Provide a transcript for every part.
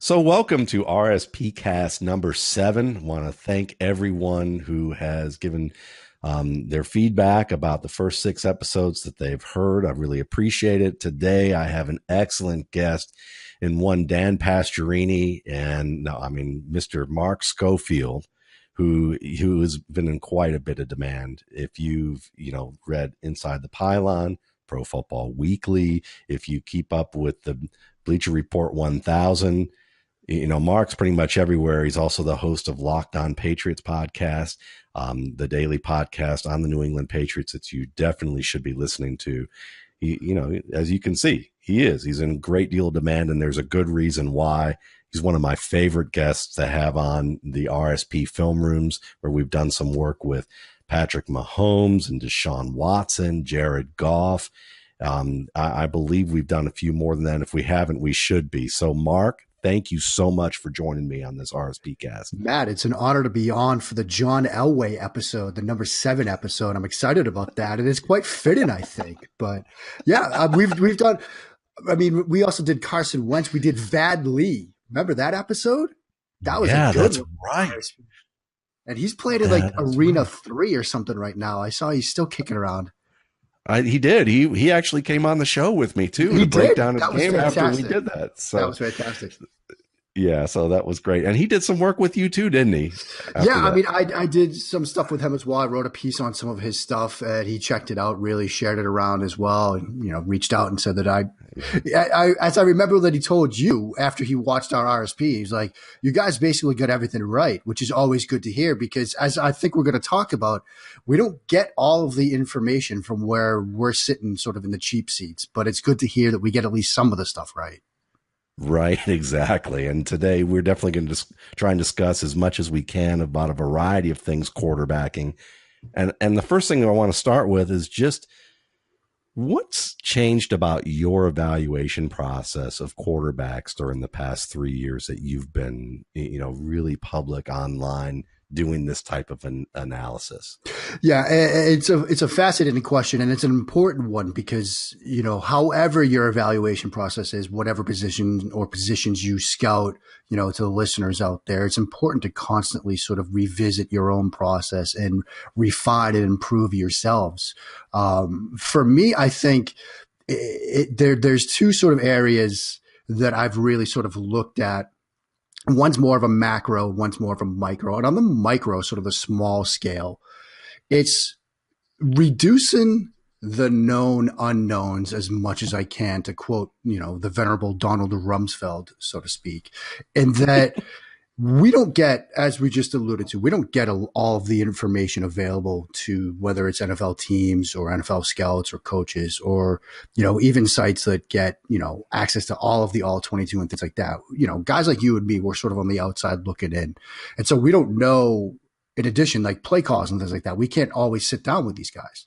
So, welcome to RSP Cast number 7. Want to thank everyone who has given their feedback about the first 6 episodes that they've heard. I really appreciate it. Today, I have an excellent guest in one Dan Pastorini and Mr. Mark Schofield, who has been in quite a bit of demand. If you've read Inside the Pylon, Pro Football Weekly, if you keep up with the Bleacher Report 1000. Mark's pretty much everywhere. He's also the host of Locked On Patriots podcast, the daily podcast on the New England Patriots that you definitely should be listening to. As you can see, he's in a great deal of demand, and there's a good reason why. He's one of my favorite guests to have on the RSP film rooms, where we've done some work with Patrick Mahomes and Deshaun Watson, Jared Goff. I believe we've done a few more than that. If we haven't, we should be. So, Mark, thank you so much for joining me on this RSP cast. Matt, it's an honor to be on for the John Elway episode, the number 7 episode. I'm excited about that. And it's quite fitting, I think. But yeah, we've done, we also did Carson Wentz. We did Vad Lee. Remember that episode? That was a good one. Right. And he's played in Arena 3 or something right now. I saw he's still kicking around. He did. He actually came on the show with me too to break down his game after we did that. So that was fantastic. Yeah, so that was great. And he did some work with you too, didn't he? Yeah, I did some stuff with him as well. I wrote a piece on some of his stuff, and he checked it out, really shared it around as well, and reached out and said that I as I remember that he told you after he watched our RSP, he's like, you guys basically got everything right, which is always good to hear, because as I think we're going to talk about, we don't get all of the information from where we're sitting sort of in the cheap seats, but it's good to hear that we get at least some of the stuff right. Right, exactly. And today we're definitely going to try and discuss as much as we can about a variety of things quarterbacking. And the first thing I want to start with is just what's changed about your evaluation process of quarterbacks during the past 3 years that you've been, really public online doing this type of an analysis? Yeah, it's a fascinating question, and it's an important one because, however your evaluation process is, whatever position or positions you scout, to the listeners out there, it's important to constantly sort of revisit your own process and refine and improve yourselves. For me, I think there's 2 sort of areas that I've really sort of looked at. One's more of a macro, one's more of a micro. And on the micro, sort of the small scale, it's reducing the known unknowns as much as I can, to quote, the venerable Donald Rumsfeld, so to speak. And that we don't get, as we just alluded to, we don't get all of the information available to whether it's NFL teams or NFL scouts or coaches or, even sites that get, access to all of the all 22 and things like that. Guys like you and me, we're sort of on the outside looking in. And so we don't know, in addition, like play calls and things like that, we can't always sit down with these guys.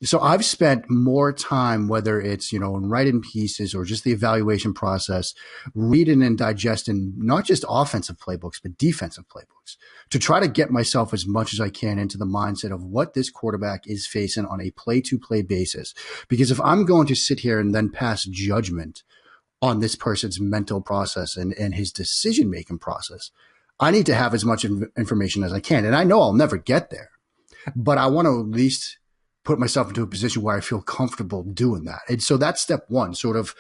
So I've spent more time, whether it's, in writing pieces or just the evaluation process, reading and digesting not just offensive playbooks, but defensive playbooks, to try to get myself as much as I can into the mindset of what this quarterback is facing on a play-to-play basis. Because if I'm going to sit here and then pass judgment on this person's mental process and his decision-making process, I need to have as much information as I can. And I know I'll never get there, but I want to at least put myself into a position where I feel comfortable doing that. And so that's step one. Sort of,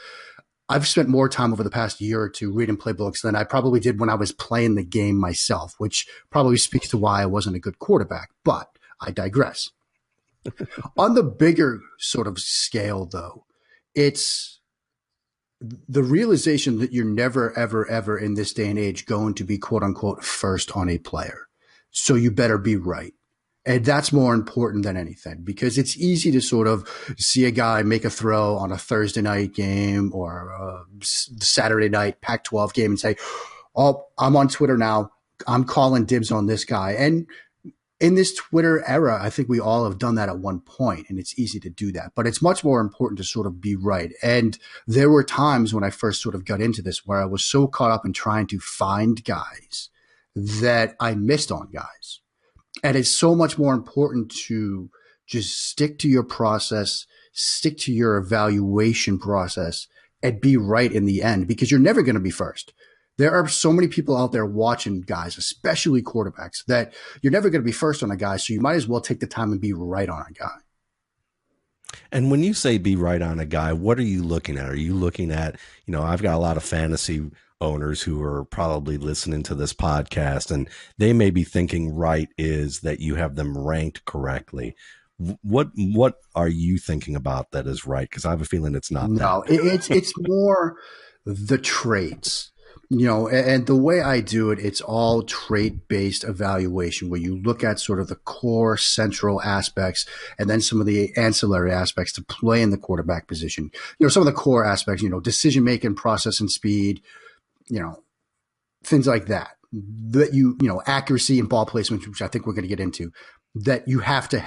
I've spent more time over the past year or 2 reading playbooks than I probably did when I was playing the game myself, which probably speaks to why I wasn't a good quarterback, but I digress. On the bigger sort of scale, though, it's the realization that you're never, ever, ever in this day and age going to be quote unquote first on a player. So you better be right. And that's more important than anything, because it's easy to sort of see a guy make a throw on a Thursday night game or a Saturday night Pac-12 game and say, oh, I'm on Twitter now, I'm calling dibs on this guy. And in this Twitter era, I think we all have done that at one point, and it's easy to do that. But it's much more important to sort of be right. And there were times when I first sort of got into this where I was so caught up in trying to find guys that I missed on guys. And it's so much more important to just stick to your process, stick to your evaluation process, and be right in the end, because you're never going to be first. There are so many people out there watching guys, especially quarterbacks, that you're never going to be first on a guy. So you might as well take the time and be right on a guy. And when you say be right on a guy, what are you looking at? Are you looking at, I've got a lot of fantasy owners who are probably listening to this podcast, and they may be thinking right is that you have them ranked correctly. What are you thinking about that is right? Because I have a feeling it's not. No, it's more the traits. And the way I do it, it's all trait-based evaluation where you look at sort of the core central aspects and then some of the ancillary aspects to play in the quarterback position. Some of the core aspects, decision-making, process and speed, things like that, accuracy and ball placement, which I think we're going to get into, that you have to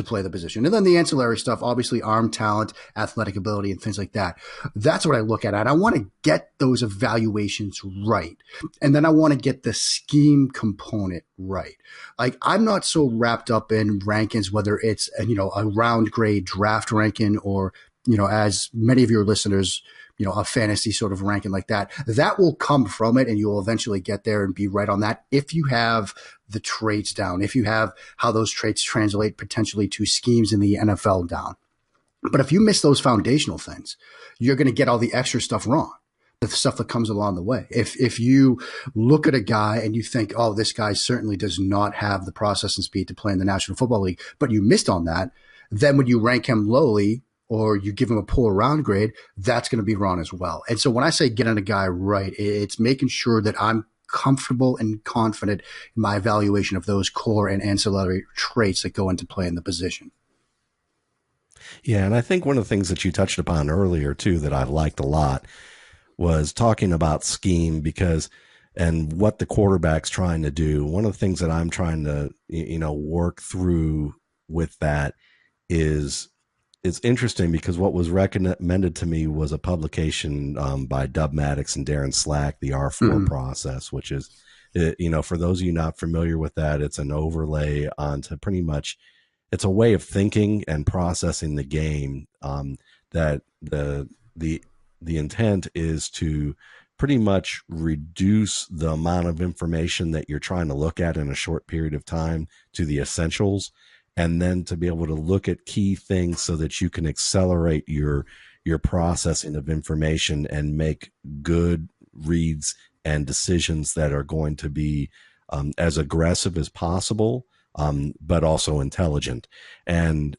play the position. And then the ancillary stuff, obviously arm talent, athletic ability, and things like that. That's what I look at. And I want to get those evaluations right. And then I want to get the scheme component right. Like, I'm not so wrapped up in rankings, whether it's, a round grade draft ranking or, as many of your listeners, a fantasy sort of ranking like that. That will come from it, and you'll eventually get there and be right on that if you have the traits down, if you have how those traits translate potentially to schemes in the NFL down. But if you miss those foundational things, you're going to get all the extra stuff wrong, the stuff that comes along the way. If you look at a guy and you think, oh, this guy certainly does not have the process and speed to play in the National Football League, but you missed on that, then when you rank him lowly, or you give him a poor round grade, that's going to be wrong as well. And so when I say getting a guy right, it's making sure that I'm comfortable and confident in my evaluation of those core and ancillary traits that go into play in the position. Yeah, and I think one of the things that you touched upon earlier, too, that I liked a lot was talking about scheme and what the quarterback's trying to do. One of the things that I'm trying to, work through with that is it's interesting because what was recommended to me was a publication by Dub Maddox and Darren Slack, the R4 process, which is, for those of you not familiar with that, it's an overlay onto pretty much, it's a way of thinking and processing the game that the intent is to pretty much reduce the amount of information that you're trying to look at in a short period of time to the essentials, and then to be able to look at key things so that you can accelerate your processing of information and make good reads and decisions that are going to be as aggressive as possible, but also intelligent. And,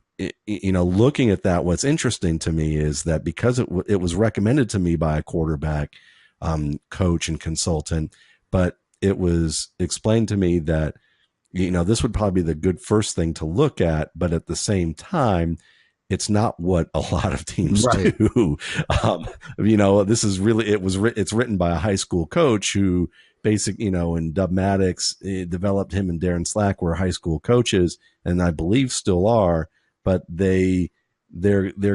looking at that, what's interesting to me is that because it was recommended to me by a quarterback coach and consultant, but it was explained to me that this would probably be the good first thing to look at, but at the same time, it's not what a lot of teams do. This is really, it's written by a high school coach who and Dub Maddox developed him and Darren Slack were high school coaches, and I believe still are, but they're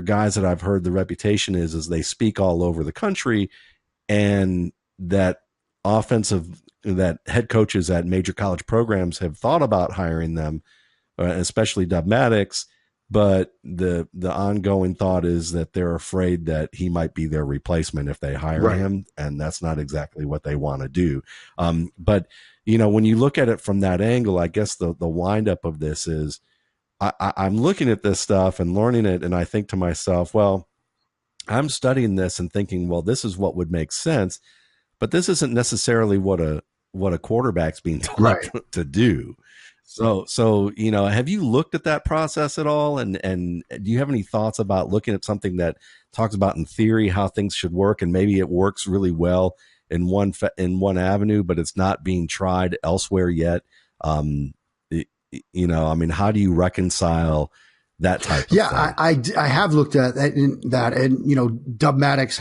guys that I've heard the reputation is they speak all over the country, and that that head coaches at major college programs have thought about hiring them, especially Dub Maddox, but the ongoing thought is that they're afraid that he might be their replacement if they hire him, and that's not exactly what they want to do. But when you look at it from that angle, I guess the windup of this is I'm looking at this stuff and learning it, and I think to myself, well, I'm studying this and thinking, well, this is what would make sense, but this isn't necessarily what a quarterback's being taught to do. So, have you looked at that process at all? And do you have any thoughts about looking at something that talks about in theory how things should work, and maybe it works really well in one avenue, but it's not being tried elsewhere yet? How do you reconcile that type of thing? I have looked at that, and Dub Maddox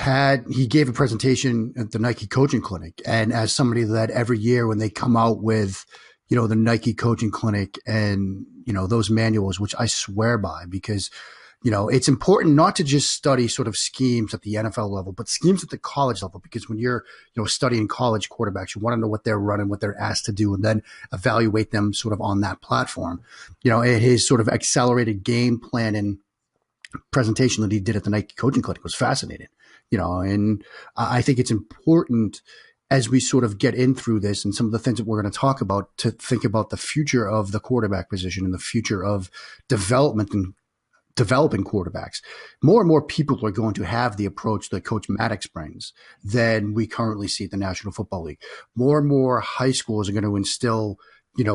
he gave a presentation at the Nike coaching clinic, and as somebody that every year when they come out with the Nike coaching clinic and those manuals, which I swear by, because it's important not to just study sort of schemes at the NFL level, but schemes at the college level, because when you're studying college quarterbacks, you want to know what they're running, what they're asked to do, and then evaluate them sort of on that platform. His sort of accelerated game plan and presentation that he did at the Nike coaching clinic was fascinating. And I think it's important as we sort of get in through this and some of the things that we're going to talk about to think about the future of the quarterback position and the future of development and developing quarterbacks. More and more people are going to have the approach that Coach Maddox brings than we currently see at the National Football League. More and more high schools are going to instill,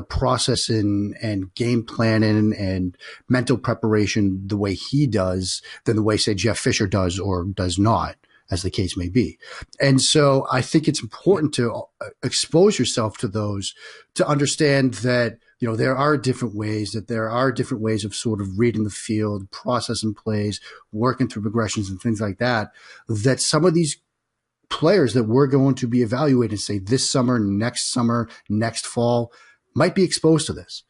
processing and game planning and mental preparation the way he does than the way, say, Jeff Fisher does or does not, as the case may be. And so I think it's important to expose yourself to those, to understand that, there are different ways of sort of reading the field, processing plays, working through progressions and things like that, that some of these players that we're going to be evaluating, say this summer, next fall, might be exposed to this.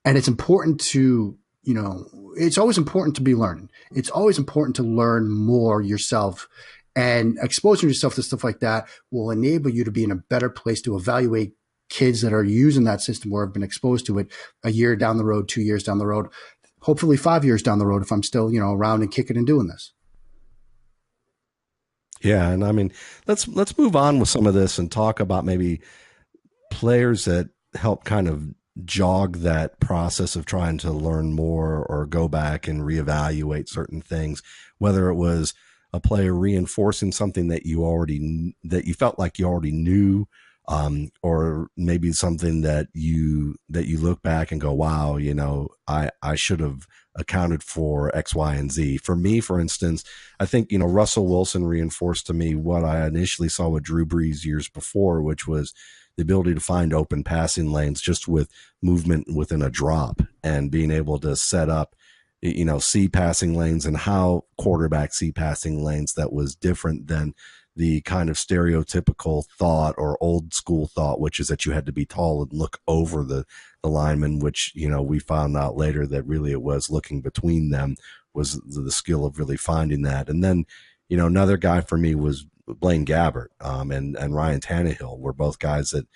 And it's important to, it's always important to be learning. It's always important to learn more yourself, and exposing yourself to stuff like that will enable you to be in a better place to evaluate kids that are using that system or have been exposed to it a year down the road, 2 years down the road, hopefully 5 years down the road if I'm still, around and kicking and doing this. Yeah. And I mean, let's move on with some of this and talk about maybe players that help kind of jog that process of trying to learn more or go back and reevaluate certain things, whether it was a player reinforcing something that you felt like you already knew, or maybe something that you look back and go, wow, I should have accounted for X, Y, and Z. For me, for instance, I think, Russell Wilson reinforced to me what I initially saw with Drew Brees years before, which was the ability to find open passing lanes just with movement within a drop and being able to set up, see passing lanes and how quarterbacks see passing lanes that was different than the kind of stereotypical thought or old school thought, which is that you had to be tall and look over the lineman, which, we found out later that really it was looking between them was the skill of really finding that. And then, another guy for me was Blaine Gabbert, and Ryan Tannehill were both guys that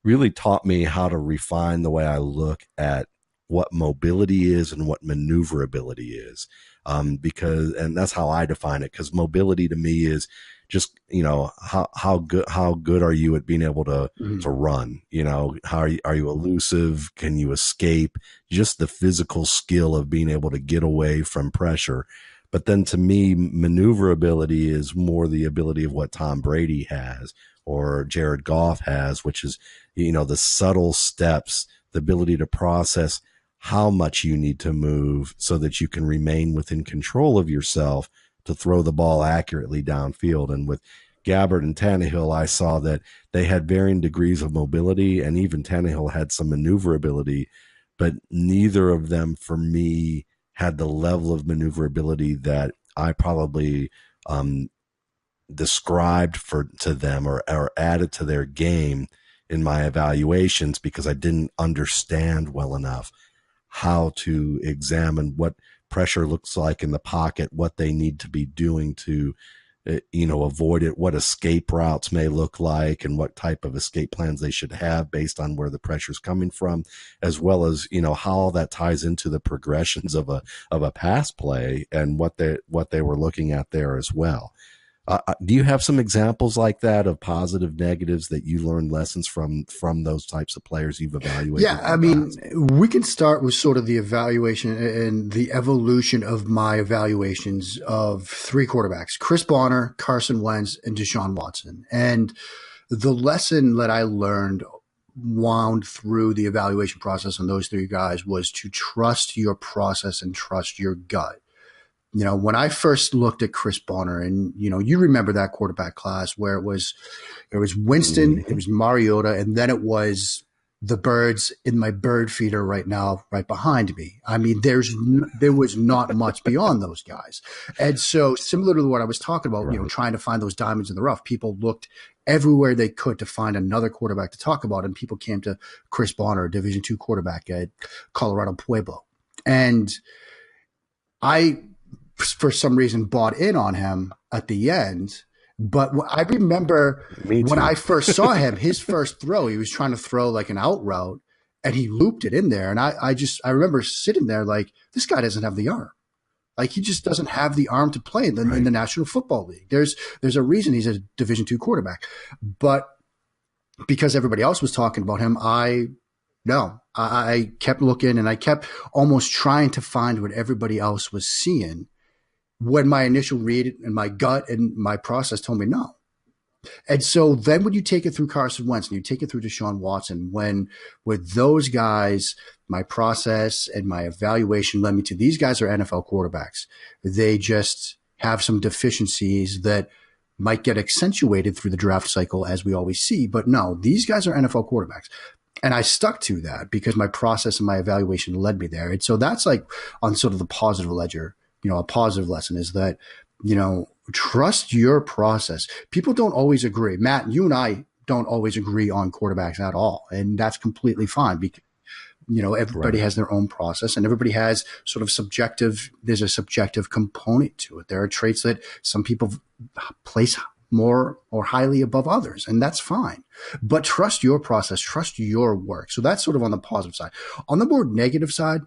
really taught me how to refine the way I look at what mobility is and what maneuverability is. And that's how I define it. 'Cause mobility to me is just, how good are you at being able to run? How are you elusive? Can you escape? Just the physical skill of being able to get away from pressure. But then to me, maneuverability is more the ability of what Tom Brady has or Jared Goff has, which is, the subtle steps, the ability to process how much you need to move so that you can remain within control of yourself to throw the ball accurately downfield. And with Gabbert and Tannehill, I saw that they had varying degrees of mobility, and even Tannehill had some maneuverability, but neither of them for me had the level of maneuverability that I probably described to them or added to their game in my evaluations, because I didn't understand well enough how to examine what pressure looks like in the pocket, what they need to be doing to, avoid it, what escape routes may look like, and what type of escape plans they should have based on where the pressure is coming from, as well as, how that ties into the progressions of a pass play and what they were looking at there as well. Do you have some examples like that of positive, negatives that you learned lessons from those types of players you've evaluated? Yeah, I mean, we can start with sort of the evaluation and the evolution of my evaluations of three quarterbacks: Chris Bonner, Carson Wentz, and Deshaun Watson. And the lesson that I learned wound through the evaluation process on those three guys was to trust your process and trust your gut. When I first looked at Chris Bonner, and, you remember that quarterback class where it was Winston, it was Mariota, and then it was the birds in my bird feeder right now, right behind me. I mean, there was not much beyond those guys. And so similar to what I was talking about, trying to find those diamonds in the rough, people looked everywhere they could to find another quarterback to talk about. And people came to Chris Bonner, a Division II quarterback at Colorado Pueblo. And I, for some reason, bought in on him at the end. But I remember when I first saw him, his first throw, he was trying to throw like an out route and he looped it in there. And I remember sitting there like, this guy doesn't have the arm. Like he just doesn't have the arm to play in the National Football League. There's a reason he's a Division II quarterback, but because everybody else was talking about him, I kept looking and I kept almost trying to find what everybody else was seeing when my initial read and my gut and my process told me no. And so then when you take it through Carson Wentz and you take it through Deshaun Watson, when with those guys, my process and my evaluation led me to these guys are NFL quarterbacks. They just have some deficiencies that might get accentuated through the draft cycle as we always see. But no, these guys are NFL quarterbacks. And I stuck to that because my process and my evaluation led me there. And so that's like on sort of the positive ledger, a positive lesson is that, trust your process. People don't always agree. Matt, you and I don't always agree on quarterbacks at all. And that's completely fine because, everybody has their own process and everybody has sort of there's a subjective component to it. There are traits that some people place more or highly above others, and that's fine. But trust your process, trust your work. So that's sort of on the positive side. On the more negative side,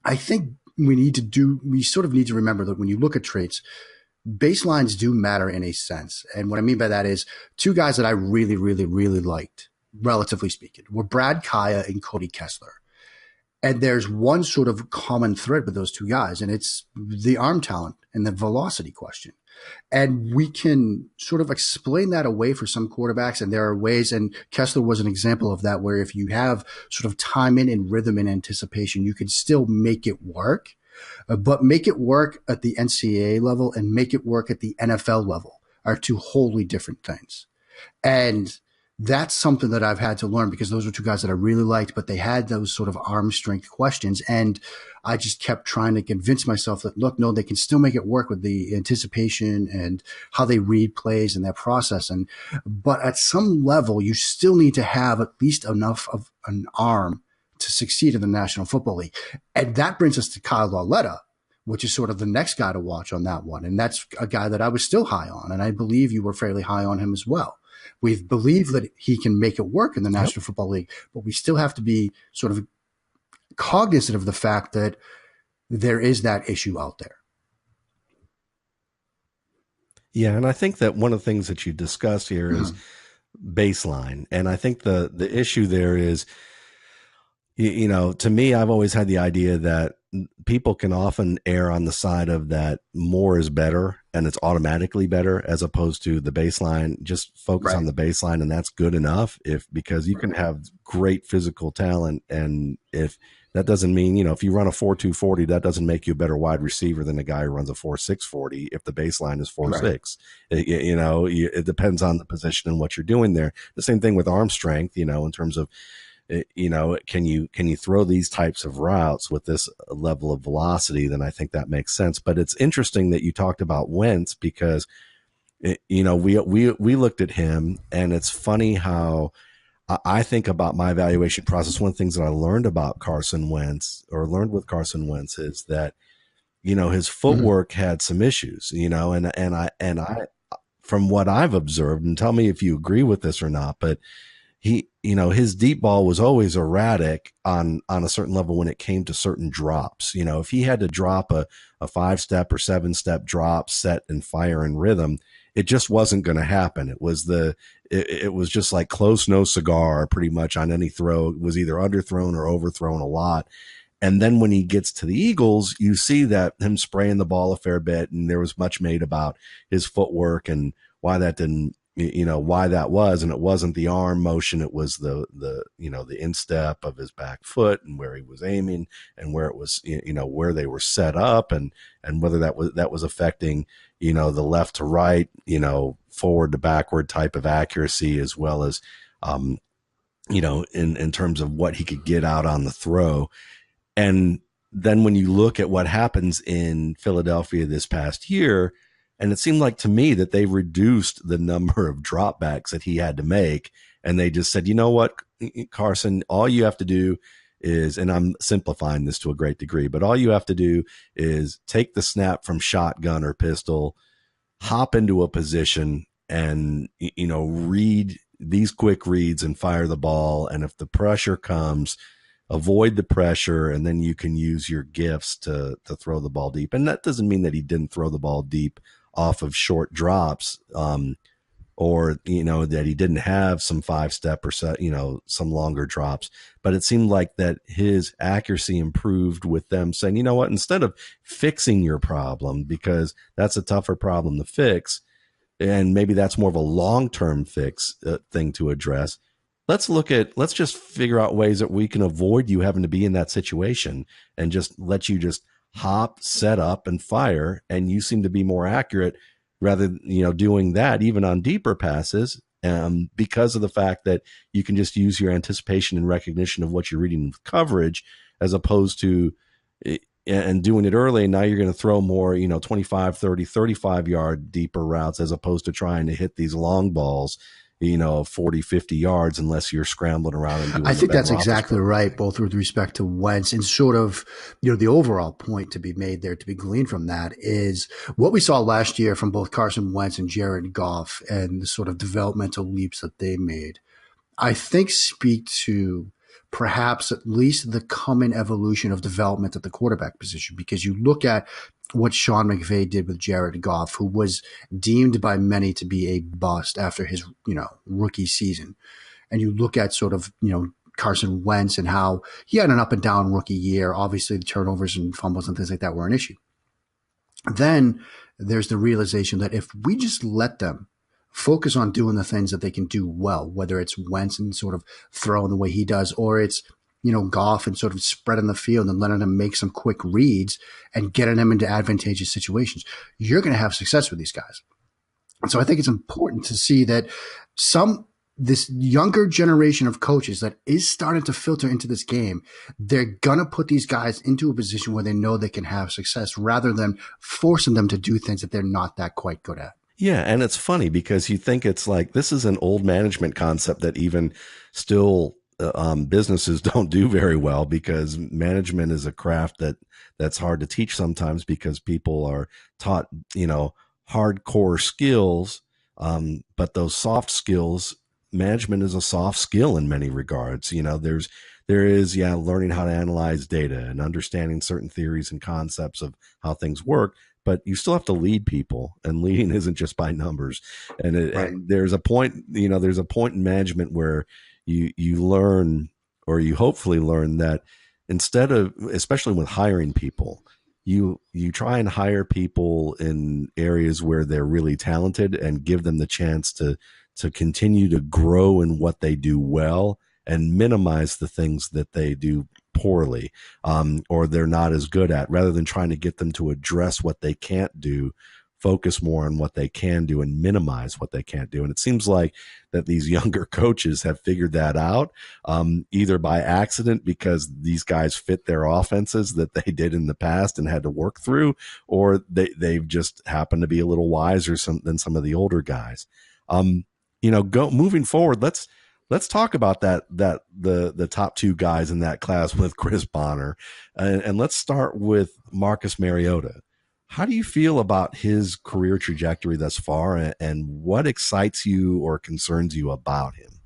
I think we sort of need to remember that when you look at traits, baselines do matter in a sense. And what I mean by that is two guys that I really, really, really liked, relatively speaking, were Brad Kaya and Cody Kessler. And there's one sort of common thread with those two guys, and it's the arm talent and the velocity question. And we can sort of explain that away for some quarterbacks. And there are ways, and Kessler was an example of that, where if you have sort of timing and rhythm and anticipation, you can still make it work, but make it work at the NCAA level and make it work at the NFL level are two wholly different things. And that's something that I've had to learn because those were two guys that I really liked, but they had those sort of arm strength questions. And I just kept trying to convince myself that, look, no, they can still make it work with the anticipation and how they read plays and that process. But at some level, you still need to have at least enough of an arm to succeed in the National Football League. And that brings us to Kyle Lauletta, which is sort of the next guy to watch on that one. And that's a guy that I was still high on. And I believe you were fairly high on him as well. We believe that he can make it work in the National Football League, but we still have to be sort of cognizant of the fact that there is that issue out there. Yeah, and I think that one of the things that you discussed here is baseline. And I think the issue there is, to me, I've always had the idea that people can often err on the side of that more is better and it's automatically better as opposed to the baseline. Just focus on the baseline and that's good enough because you can have great physical talent. And if that doesn't mean, if you run a 4.240, that doesn't make you a better wide receiver than a guy who runs a 4.640 if the baseline is 4.6. It depends on the position and what you're doing there. The same thing with arm strength, in terms of, can you throw these types of routes with this level of velocity? Then I think that makes sense. But it's interesting that you talked about Wentz because, we looked at him and it's funny how I think about my evaluation process. One of the things that I learned with Carson Wentz is that, his footwork had some issues, and I, from what I've observed, and tell me if you agree with this or not, but his deep ball was always erratic on a certain level when it came to certain drops. If he had to drop a 5-step or 7-step drop set and fire in rhythm, it just wasn't going to happen. It was just like close no cigar pretty much on any throw. It was either underthrown or overthrown a lot. And then when he gets to the Eagles, you see that him spraying the ball a fair bit. And there was much made about his footwork and why that didn't, why that was, and it wasn't the arm motion. It was the instep of his back foot and where he was aiming and where it was, where they were set up and whether that was affecting, the left to right, forward to backward type of accuracy, as well as, in terms of what he could get out on the throw. And then when you look at what happens in Philadelphia this past year, and it seemed like to me that they reduced the number of dropbacks that he had to make. And they just said, you know what, Carson, all you have to do is, and I'm simplifying this to a great degree, but all you have to do is take the snap from shotgun or pistol, hop into a position and, read these quick reads and fire the ball. And if the pressure comes, avoid the pressure, and then you can use your gifts to throw the ball deep. And that doesn't mean that he didn't throw the ball deep off of short drops, or, that he didn't have some 5-step or some longer drops. But it seemed like that his accuracy improved with them saying, you know what, instead of fixing your problem, because that's a tougher problem to fix, and maybe that's more of a long-term fix thing to address, let's just figure out ways that we can avoid you having to be in that situation, and just let you just hop, set up, and fire. And you seem to be more accurate rather than, doing that even on deeper passes, because of the fact that you can just use your anticipation and recognition of what you're reading with coverage, as opposed to and doing it early. And now you're going to throw more, 25, 30, 35 yard deeper routes, as opposed to trying to hit these long balls, 40, 50 yards, unless you're scrambling around and doing. I think that's exactly right, both with respect to Wentz and sort of, the overall point to be made there, to be gleaned from that, is what we saw last year from both Carson Wentz and Jared Goff, and the sort of developmental leaps that they made, I think speak to perhaps at least the coming evolution of development at the quarterback position. Because you look at what Sean McVay did with Jared Goff, who was deemed by many to be a bust after his, rookie season. And you look at sort of, Carson Wentz and how he had an up and down rookie year. Obviously the turnovers and fumbles and things like that were an issue. Then there's the realization that if we just let them focus on doing the things that they can do well, whether it's Wentz and sort of throwing the way he does, or it's, Goff and sort of spreading the field and letting him make some quick reads and getting him into advantageous situations, you're going to have success with these guys. And so I think it's important to see that this younger generation of coaches that is starting to filter into this game, they're going to put these guys into a position where they know they can have success, rather than forcing them to do things that they're not that quite good at. Yeah, and it's funny because you think it's like this is an old management concept that even still businesses don't do very well, because management is a craft that's hard to teach sometimes, because people are taught, hardcore skills, but those soft skills, management is a soft skill in many regards. There is learning how to analyze data and understanding certain theories and concepts of how things work. But you still have to lead people, and leading isn't just by numbers. And, and there's a point, there's a point in management where you learn, or you hopefully learn, that instead of, especially with hiring people, you try and hire people in areas where they're really talented, and give them the chance to continue to grow in what they do well, and minimize the things that they do poorly, or they're not as good at, rather than trying to get them to address what they can't do. Focus more on what they can do and minimize what they can't do. And it seems like that these younger coaches have figured that out, either by accident, because these guys fit their offenses that they did in the past and had to work through, or they've just happened to be a little wiser than some of the older guys. Moving forward, let's talk about the top two guys in that class with Chris Bonner, and let's start with Marcus Mariota. How do you feel about his career trajectory thus far, and what excites you or concerns you about him?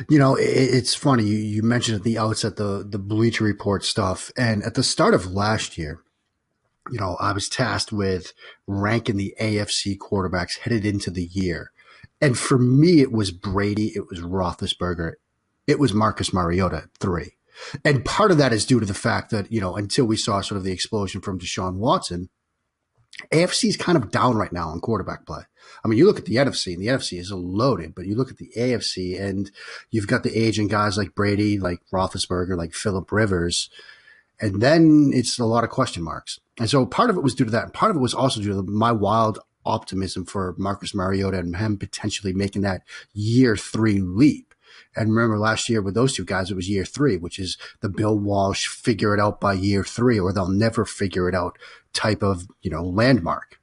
It's funny. You mentioned at the outset the Bleacher Report stuff, and at the start of last year, I was tasked with ranking the AFC quarterbacks headed into the year. And for me, it was Brady, it was Roethlisberger, it was Marcus Mariota at 3. And part of that is due to the fact that, until we saw sort of the explosion from Deshaun Watson, AFC is kind of down right now in quarterback play. I mean, you look at the NFC, and the NFC is loaded, but you look at the AFC, and you've got the aging guys like Brady, like Roethlisberger, like Phillip Rivers, and then it's a lot of question marks. And so part of it was due to that, and part of it was also due to my wild optimism for Marcus Mariota and him potentially making that year 3 leap. And remember last year with those two guys, it was year 3, which is the Bill Walsh figure it out by year 3, or they'll never figure it out type of, landmark.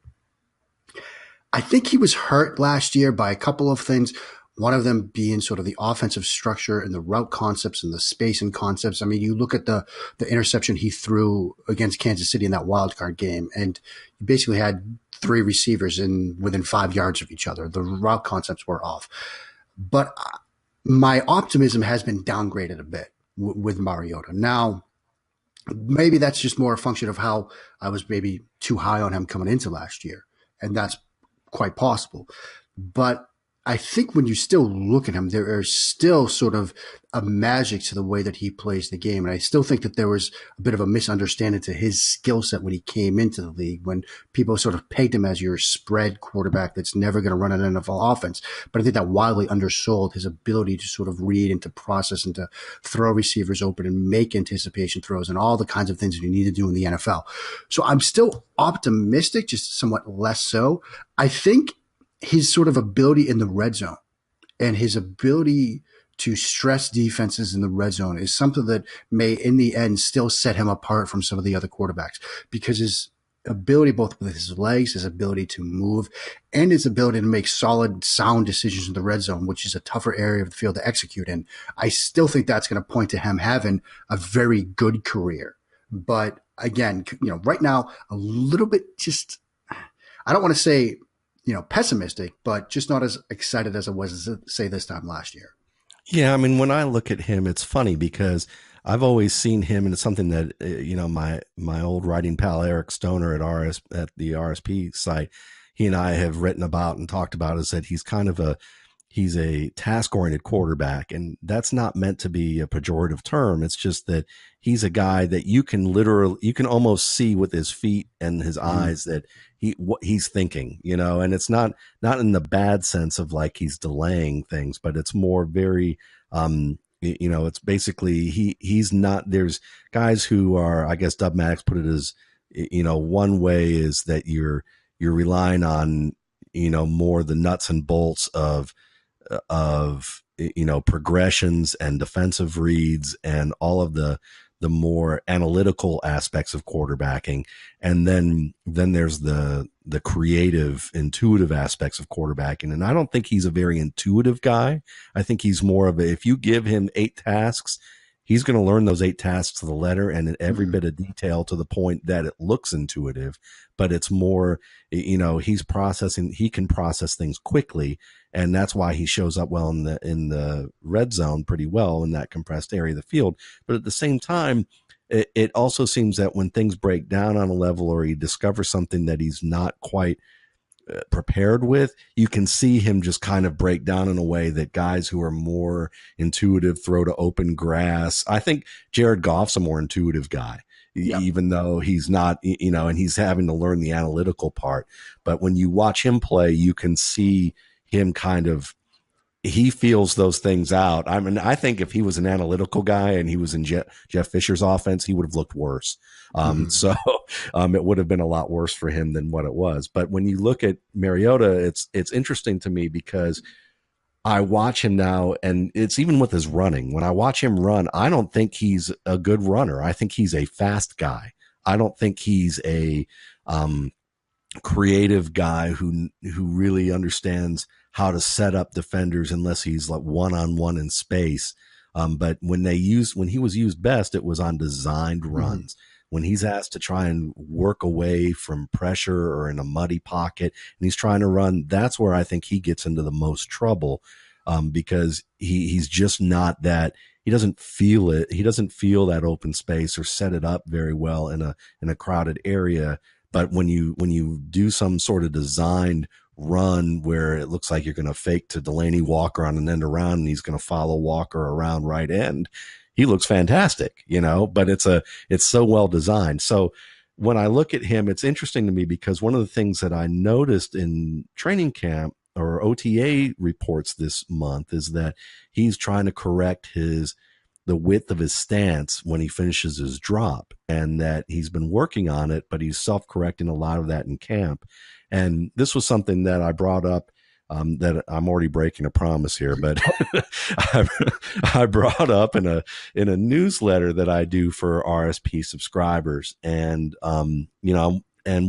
I think he was hurt last year by a couple of things. One of them being sort of the offensive structure and the route concepts and the spacing concepts. I mean, you look at the interception he threw against Kansas City in that wild card game, and he basically had 3 receivers within 5 yards of each other. The route concepts were off. But my optimism has been downgraded a bit. with Mariota. Now, maybe that's just more a function of how I was maybe too high on him coming into last year. And that's quite possible. But I think when you still look at him, there is still sort of a magic to the way that he plays the game. And I still think that there was a bit of a misunderstanding to his skill set when he came into the league, when people sort of pegged him as your spread quarterback that's never going to run an NFL offense. But I think that wildly undersold his ability to sort of read and to process and to throw receivers open and make anticipation throws and all the kinds of things that you need to do in the NFL. So I'm still optimistic, just somewhat less so. I think his sort of ability in the red zone and his ability to stress defenses in the red zone is something that may, in the end, still set him apart from some of the other quarterbacks, because his ability, both with his legs, his ability to move, and his ability to make solid, sound decisions in the red zone, which is a tougher area of the field to execute in. I still think that's going to point to him having a very good career. But again, right now, a little bit just, I don't want to say, pessimistic, but just not as excited as I was, say, this time last year. Yeah, I mean, when I look at him, it's funny because I've always seen him, and it's something that my old writing pal Eric Stoner at the RSP site, he and I have written about and talked about, is that he's a task-oriented quarterback, and that's not meant to be a pejorative term. It's just that he's a guy that you can almost see with his feet and his eyes that what he's thinking, and it's not in the bad sense of like he's delaying things, but it's more very, it's basically he's not. There's guys who are, I guess Dub Maddox put it as, one way is that you're relying on, more the nuts and bolts of progressions and defensive reads and all of the more analytical aspects of quarterbacking, and then there's the creative, intuitive aspects of quarterbacking. And I don't think he's a very intuitive guy. I think he's more of if you give him 8 tasks, he's going to learn those 8 tasks to the letter and in every bit of detail to the point that it looks intuitive, but it's more, he can process things quickly. And that's why he shows up well in the red zone pretty well in that compressed area of the field. But at the same time, it also seems that when things break down on a level or he discovers something that he's not quite prepared with, you can see him just kind of break down in a way that guys who are more intuitive throw to open grass. I think Jared Goff's a more intuitive guy. Yep. Even though he's not, and he's having to learn the analytical part. But when you watch him play, you can see him he feels those things out. I mean, I think if he was an analytical guy and he was in Jeff Fisher's offense, he would have looked worse. So it would have been a lot worse for him than what it was. But when you look at Mariota, it's interesting to me because I watch him now, and it's even with his running. When I watch him run, I don't think he's a good runner. I think he's a fast guy. I don't think he's a creative guy who really understands how to set up defenders unless he's like one-on-one in space. But when he was used best, it was on designed runs. When he's asked to try and work away from pressure or in a muddy pocket and he's trying to run, that's where I think he gets into the most trouble, because he's just not that. He doesn't feel it. He doesn't feel that open space or set it up very well in a crowded area. But when you do some sort of designed run where it looks like you're going to fake to Delaney Walker on an end around and he's going to follow Walker around right end, he looks fantastic, but it's so well designed. So when I look at him, it's interesting to me because one of the things that I noticed in training camp or OTA reports this month is that he's trying to correct the width of his stance when he finishes his drop, and that he's been working on it, but he's self-correcting a lot of that in camp. And this was something that I brought up, that I'm already breaking a promise here, but I brought up in a newsletter that I do for RSP subscribers. And, and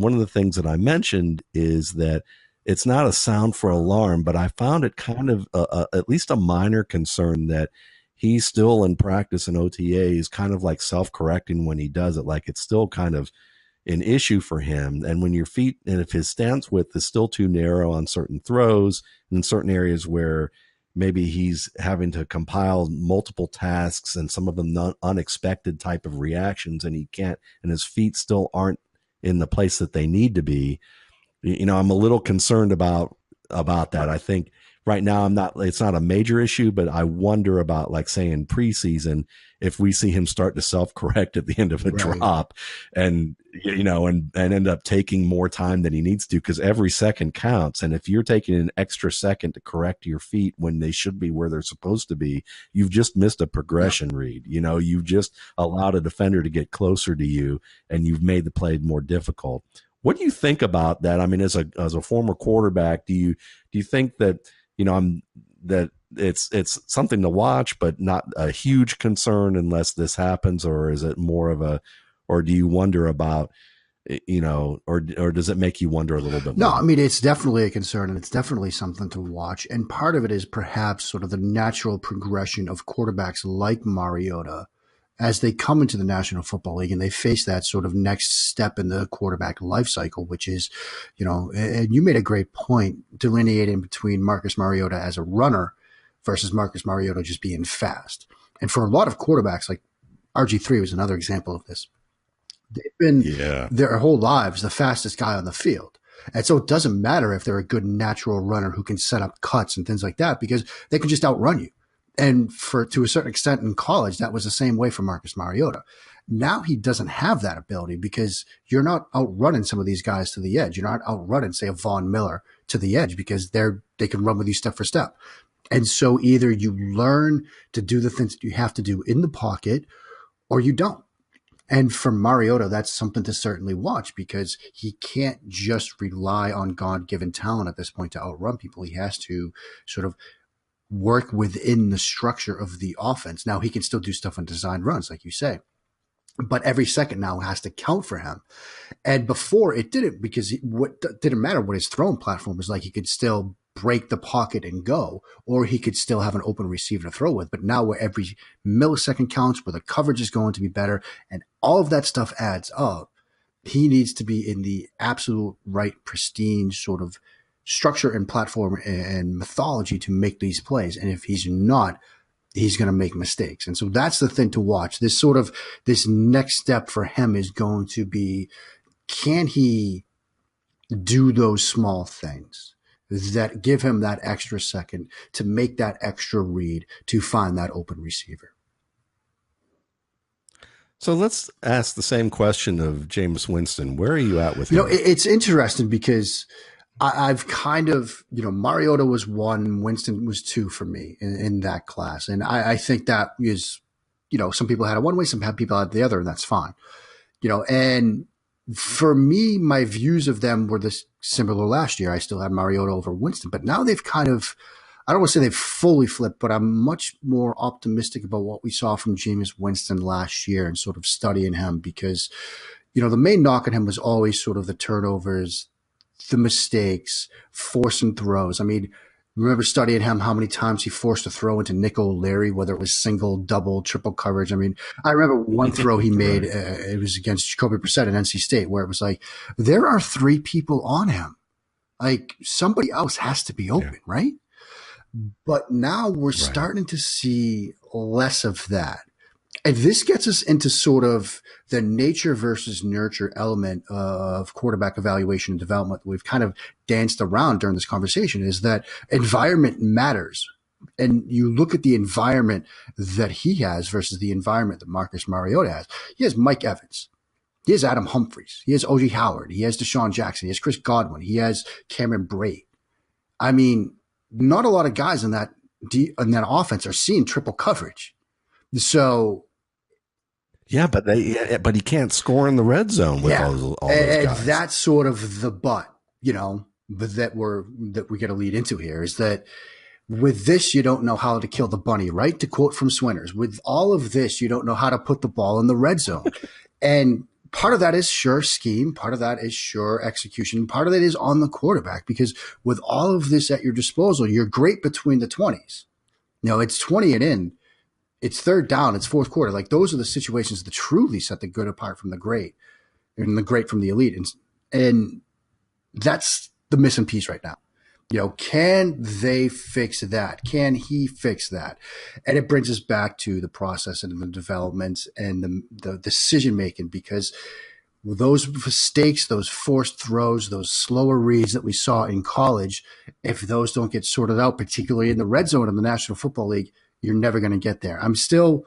one of the things that I mentioned is that it's not a sound for alarm, but I found it kind of at least a minor concern that he's still in practice in OTA is kind of like self-correcting when he does it. Like it's still kind of an issue for him. And when your feet, and if his stance width is still too narrow on certain throws and in certain areas where maybe he's having to compile multiple tasks and some of them unexpected type of reactions, and he can't, and his feet still aren't in the place that they need to be. I'm a little concerned about that. I think right now it's not a major issue, but I wonder about, like, say in preseason, if we see him start to self-correct at the end of a drop and end up taking more time than he needs to, because every second counts. And if you're taking an extra second to correct your feet when they should be where they're supposed to be, you've just missed a progression read. You've just allowed a defender to get closer to you, and you've made the play more difficult. What do you think about that? I mean, as a former quarterback, do you think that, that it's something to watch, but not a huge concern unless this happens? Or is it more of or do you wonder about, or does it make you wonder a little bit more? No, I mean, it's definitely a concern, and it's definitely something to watch. And part of it is perhaps sort of the natural progression of quarterbacks like Mariota as they come into the National Football League and they face that sort of next step in the quarterback life cycle, which is, and you made a great point delineating between Marcus Mariota as a runner versus Marcus Mariota just being fast. And for a lot of quarterbacks, like RG3 was another example of this. They've been their whole lives the fastest guy on the field. And so it doesn't matter if they're a good natural runner who can set up cuts and things like that, because they can just outrun you. And to a certain extent in college, that was the same way for Marcus Mariota. Now he doesn't have that ability because you're not outrunning some of these guys to the edge. You're not outrunning, say, a Von Miller to the edge, because they can run with you step for step. And so either you learn to do the things that you have to do in the pocket, or you don't. And for Mariota, that's something to certainly watch, because he can't just rely on God-given talent at this point to outrun people. He has to sort of work within the structure of the offense. Now, he can still do stuff on design runs, like you say, but every second now has to count for him. And before it didn't, because what didn't matter what his throwing platform was like. He could still break the pocket and go, or he could still have an open receiver to throw with. But now, where every millisecond counts, where the coverage is going to be better, and all of that stuff adds up, he needs to be in the absolute right, pristine sort of structure and platform and mythology to make these plays. And if he's not, he's going to make mistakes. And so that's the thing to watch. This next step for him is going to be, can he do those small things that give him that extra second to make that extra read to find that open receiver? So let's ask the same question of Jameis Winston. Where are you at with him? It's interesting because I've kind of, Mariota was 1, Winston was 2 for me in that class. And I think that is, some people had it one way, some people had the other, and that's fine. And for me, my views of them were similar last year. I still had Mariota over Winston, but now they've kind of, I don't want to say they've fully flipped, but I'm much more optimistic about what we saw from Jameis Winston last year and sort of studying him, because, the main knock on him was always sort of the turnovers, the mistakes, forcing throws. I mean, remember studying him, how many times he forced a throw into Nick O'Leary, whether it was single, double, triple coverage. I mean, I remember one throw he made, it was against Jacoby Brissett at NC State, where it was like, there are 3 people on him. Like, somebody else has to be open, right? But now we're starting to see less of that. And this gets us into sort of the nature versus nurture element of quarterback evaluation and development that we've kind of danced around during this conversation, is that environment matters. And you look at the environment that he has versus the environment that Marcus Mariota has. He has Mike Evans. He has Adam Humphries. He has O.J. Howard. He has Deshaun Jackson. He has Chris Godwin. He has Cameron Brate. I mean, not a lot of guys in that offense are seeing triple coverage. So, yeah, but he can't score in the red zone with all those guys. That's sort of the that we got to lead into here, is that with this, you don't know how to kill the bunny, right? To quote from Swinters, with all of this, you don't know how to put the ball in the red zone. And part of that is sure scheme. Part of that is sure execution. Part of that is on the quarterback, because with all of this at your disposal, you're great between the 20s. It's 20 and in. It's third down. It's fourth quarter. Like, those are the situations that truly set the good apart from the great, and the great from the elite. And that's the missing piece right now. Can they fix that? Can he fix that? And it brings us back to the process and the development and the decision making, because those mistakes, those forced throws, those slower reads that we saw in college, if those don't get sorted out, particularly in the red zone of the National Football League, you're never going to get there. I'm still,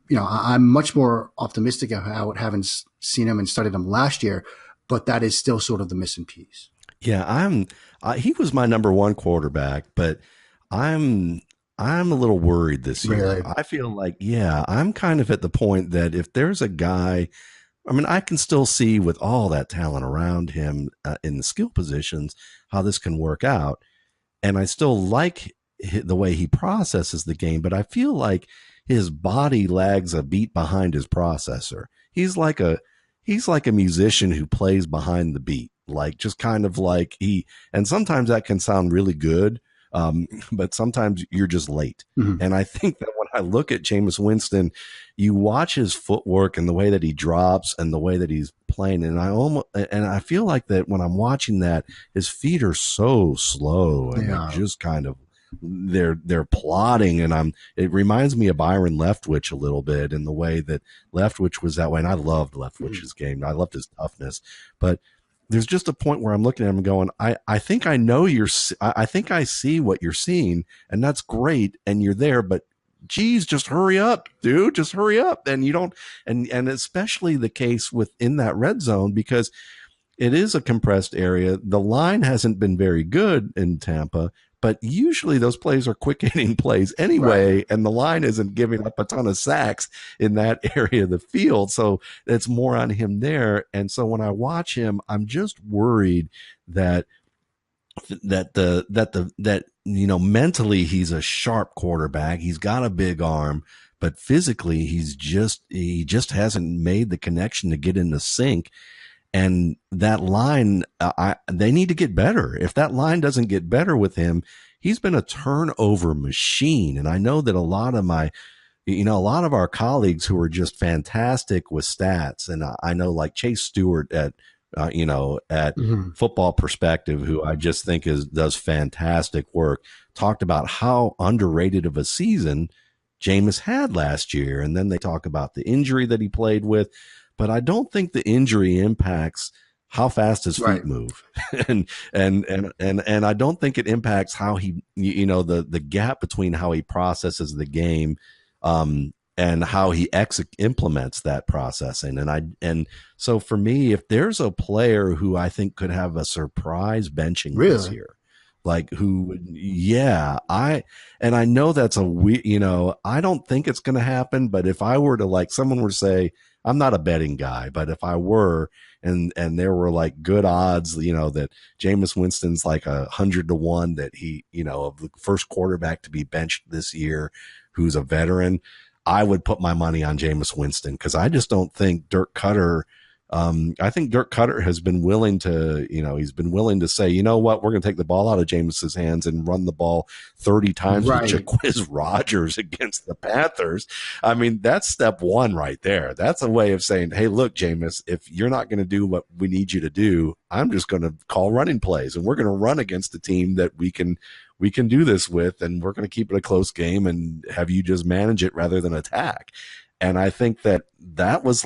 I'm much more optimistic about having seen him and studied him last year, but that is still sort of the missing piece. Yeah, he was my number one quarterback, but I'm a little worried this year. Really? I feel like, yeah, I'm kind of at the point that if there's a guy, I mean, I can still see with all that talent around him in the skill positions how this can work out, and I still like the way he processes the game, but I feel like his body lags a beat behind his processor. He's like a musician who plays behind the beat, like just kind of like and sometimes that can sound really good, but sometimes you're just late. Mm-hmm. And I think that when I look at Jameis Winston, you watch his footwork and the way that he drops and the way that he's playing, and I feel like that when I'm watching that, his feet are so slow and they're just kind of they're plotting, and it reminds me of Byron Leftwich a little bit in the way that Leftwich was that way, and I loved Leftwich's game. I loved his toughness, but there's just a point where I'm looking at him and going, I think I know I think I see what you're seeing, and that's great, and you're there, but geez, just hurry up, dude, just hurry up. And you don't, and especially the case within that red zone, because it is a compressed area. The line hasn't been very good in Tampa, but usually those plays are quick hitting plays anyway, right, and the line isn't giving up a ton of sacks in that area of the field. So it's more on him there. And so when I watch him, I'm just worried that mentally he's a sharp quarterback. He's got a big arm, but physically he just hasn't made the connection to get in the sync. And that line, they need to get better. If that line doesn't get better with him, he's been a turnover machine. And I know that a lot of our colleagues who are just fantastic with stats, and I know like Chase Stewart at mm-hmm. Football Perspective, who I just think does fantastic work, talked about how underrated of a season Jameis had last year. And then they talk about the injury that he played with. But I don't think the injury impacts how fast his feet move, and I don't think it impacts how he, the gap between how he processes the game, and how he implements that processing. And so for me, if there's a player who I think could have a surprise benching this year, like I know that's I don't think it's going to happen, but if I were to, like, someone were to say, I'm not a betting guy, but if I were, and there were like good odds, that Jameis Winston's like 100-1 that he, of the first quarterback to be benched this year, who's a veteran, I would put my money on Jameis Winston, because I just don't think Dirk Cutter. I think Dirk Cutter has been willing to, he's been willing to say, you know what, we're going to take the ball out of Jameis's hands and run the ball 30 times with Jaquiz Rodgers against the Panthers. I mean, that's step one right there. That's a way of saying, hey, look, Jameis, if you're not going to do what we need you to do, I'm just going to call running plays, and we're going to run against a team that we can do this with, and we're going to keep it a close game and have you just manage it rather than attack. And I think that was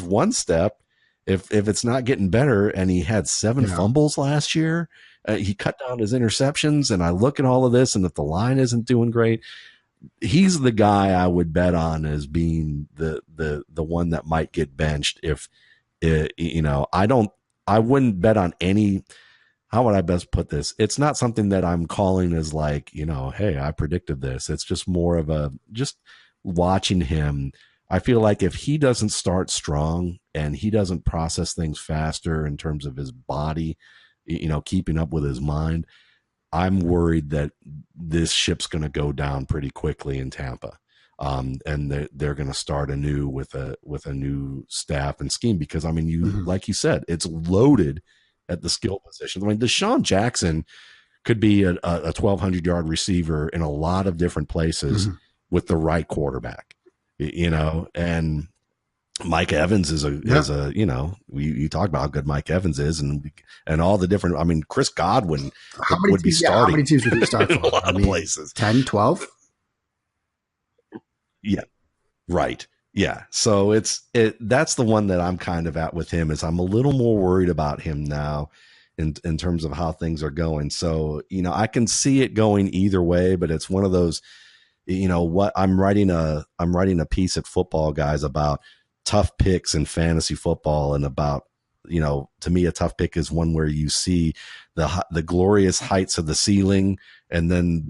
one step. If it's not getting better, and he had 7 fumbles last year, he cut down his interceptions, and I look at all of this, and if the line isn't doing great, he's the guy I would bet on as being the one that might get benched. If I wouldn't bet on any. How would I best put this? It's not something that I'm calling as like, hey, I predicted this. It's just more of just watching him. I feel like if he doesn't start strong and he doesn't process things faster in terms of his body, keeping up with his mind, I'm worried that this ship's going to go down pretty quickly in Tampa. And they're going to start anew with a new staff and scheme, because I mean, mm-hmm. like you said, it's loaded at the skill positions. I mean, Deshaun Jackson could be a 1,200-yard receiver in a lot of different places, mm-hmm. with the right quarterback, and Mike Evans is a you talk about how good Mike Evans is and all the different. I mean, Chris Godwin would be starting. How many teams would he start in for? a lot of places? 10, 12? Yeah, right. Yeah. So that's the one that I'm kind of at with him, is I'm a little more worried about him now in terms of how things are going. So, I can see it going either way, but it's one of those, what I'm writing a piece at Football Guys about tough picks in fantasy football, and about, to me, a tough pick is one where you see the glorious heights of the ceiling and then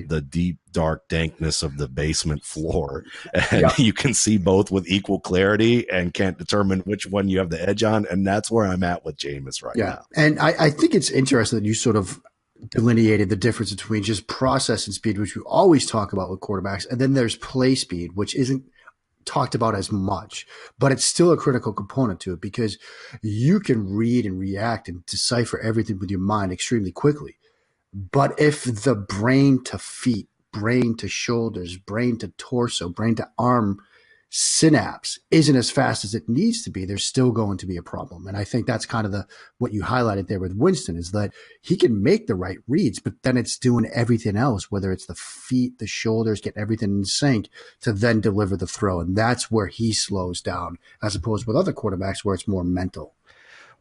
the deep, dark dankness of the basement floor. And you can see both with equal clarity and can't determine which one you have the edge on. And that's where I'm at with Jameis right now. And I think it's interesting that you sort of delineated the difference between just processing speed, which we always talk about with quarterbacks, and then there's play speed, which isn't talked about as much, but it's still a critical component to it, because you can read and react and decipher everything with your mind extremely quickly. But if the brain to feet, brain to shoulders, brain to torso, brain to arm synapse isn't as fast as it needs to be, there's still going to be a problem. And I think that's kind of what you highlighted there with Winston, is that he can make the right reads, but then it's doing everything else, whether it's the feet, the shoulders, get everything in sync to then deliver the throw. And that's where he slows down, as opposed with other quarterbacks where it's more mental.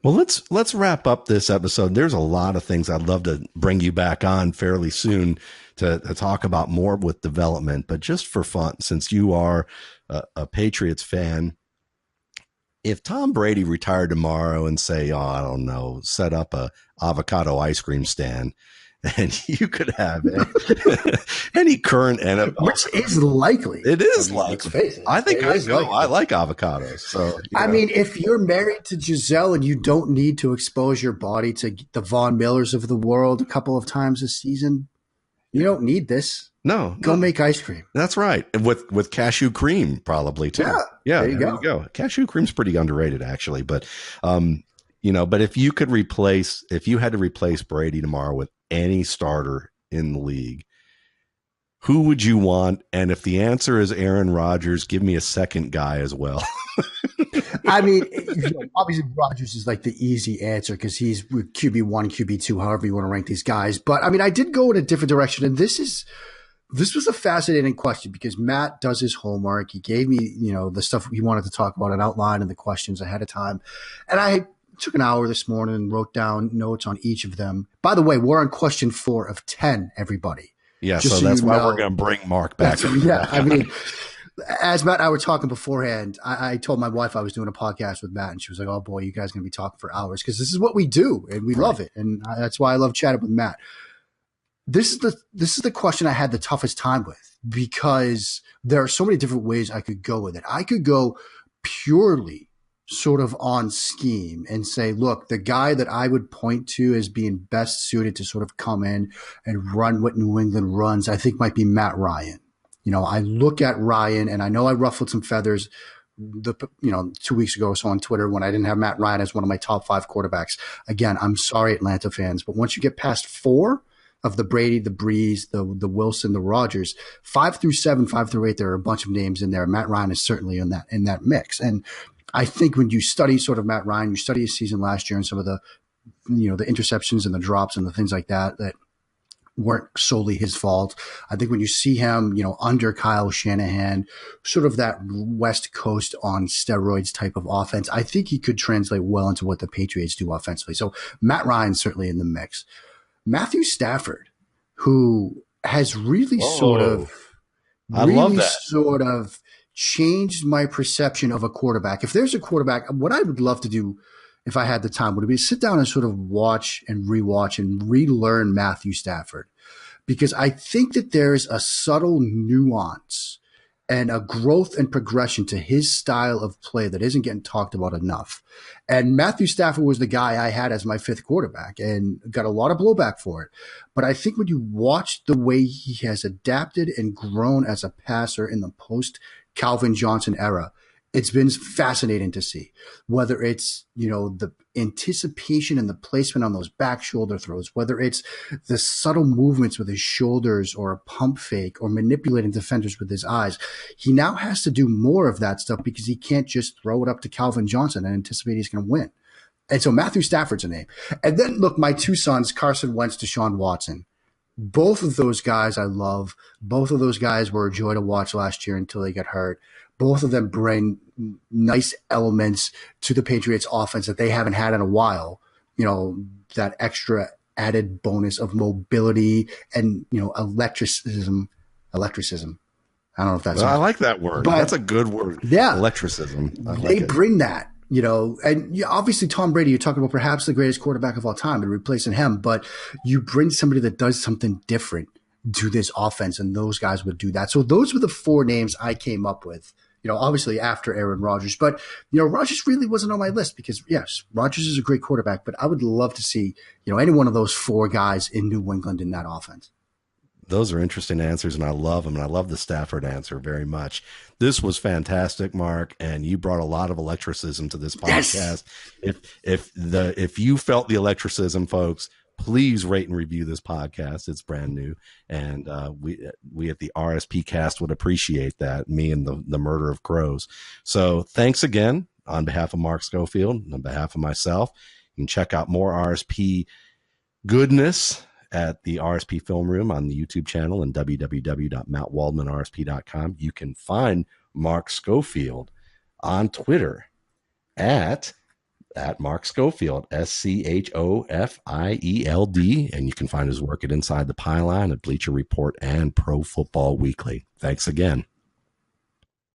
Well, let's wrap up this episode. There's a lot of things I'd love to bring you back on fairly soon to talk about more with development, but just for fun, since you are a Patriots fan, if Tom Brady retired tomorrow and say, I don't know, set up a avocado ice cream stand, and you could have any current NFL, which is likely. It is likely. I think I like avocados. So I mean, if you're married to Giselle and you don't need to expose your body to the Von Millers of the world a couple of times a season, you don't need this. No, go make ice cream. That's right. With cashew cream, probably too. Yeah. There you go. Cashew cream's pretty underrated, actually. But, but if you had to replace Brady tomorrow with any starter in the league, who would you want? And if the answer is Aaron Rodgers, give me a second guy as well. I mean, obviously Rodgers is like the easy answer because he's with QB1, QB2, however you want to rank these guys. But I mean, I did go in a different direction, and this was a fascinating question because Matt does his homework. He gave me, the stuff he wanted to talk about and outline and the questions ahead of time. And I took an hour this morning and wrote down notes on each of them. By the way, we're on question 4 of 10, everybody. Yeah, so that's why we're going to bring Mark back. I mean, as Matt and I were talking beforehand, I told my wife I was doing a podcast with Matt, and she was like, oh, boy, you guys are going to be talking for hours because this is what we do, and we love it. And that's why I love chatting with Matt. This is the question I had the toughest time with because there are so many different ways I could go with it. I could go purely sort of on scheme and say, look, the guy that I would point to as being best suited to sort of come in and run what New England runs, I think might be Matt Ryan. I look at Ryan and I know I ruffled some feathers 2 weeks ago or so on Twitter when I didn't have Matt Ryan as one of my top 5 quarterbacks. Again, I'm sorry, Atlanta fans, but once you get past 4 of the Brady, the Breeze, the Wilson, the Rodgers, 5 through 7, 5 through 8, there are a bunch of names in there. Matt Ryan is certainly in that mix. And I think when you study sort of Matt Ryan, you study his season last year and some of the, the interceptions and the drops and the things like that weren't solely his fault. I think when you see him, under Kyle Shanahan, sort of that West Coast on steroids type of offense, I think he could translate well into what the Patriots do offensively. So Matt Ryan's certainly in the mix. Matthew Stafford, who has really sort of changed my perception of a quarterback. If there's a quarterback, what I would love to do if I had the time would be sit down and sort of watch and rewatch and relearn Matthew Stafford, because I think that there's a subtle nuance and a growth and progression to his style of play that isn't getting talked about enough. And Matthew Stafford was the guy I had as my 5th quarterback and got a lot of blowback for it. But I think when you watch the way he has adapted and grown as a passer in the post Calvin Johnson era, It's been fascinating to see, whether it's, the anticipation and the placement on those back shoulder throws, whether it's the subtle movements with his shoulders or a pump fake or manipulating defenders with his eyes. He now has to do more of that stuff because he can't just throw it up to Calvin Johnson and anticipate he's going to win. And so Matthew Stafford's a name. And then look, my two sons, Carson Wentz, Deshaun Watson. Both of those guys I love. Both of those guys were a joy to watch last year until they got hurt. Both of them bring nice elements to the Patriots offense that they haven't had in a while. That extra added bonus of mobility and, electricism. I don't know if that's I like that word. That's a good word. Yeah. Electricism. They bring that. And obviously Tom Brady, you're talking about perhaps the greatest quarterback of all time and replacing him, but you bring somebody that does something different to this offense, and those guys would do that. So those were the four names I came up with, obviously after Aaron Rodgers, but, Rodgers really wasn't on my list because yes, Rodgers is a great quarterback, but I would love to see, any one of those four guys in New England in that offense. Those are interesting answers, and I love them, and I love the Stafford answer very much. This was fantastic, Mark, and you brought a lot of electricism to this podcast. Yes. If you felt the electricism, folks, please rate and review this podcast. It's brand new, and we at the RSP Cast would appreciate that. Me and the Murder of Crows. So thanks again on behalf of Mark Schofield, on behalf of myself. You can check out more RSP goodness at the RSP Film Room on the YouTube channel and www.MattWaldmanRSP.com. You can find Mark Schofield on Twitter at Mark Schofield, SCHOFIELD, and you can find his work at Inside the Pylon, at Bleacher Report, and Pro Football Weekly. Thanks again.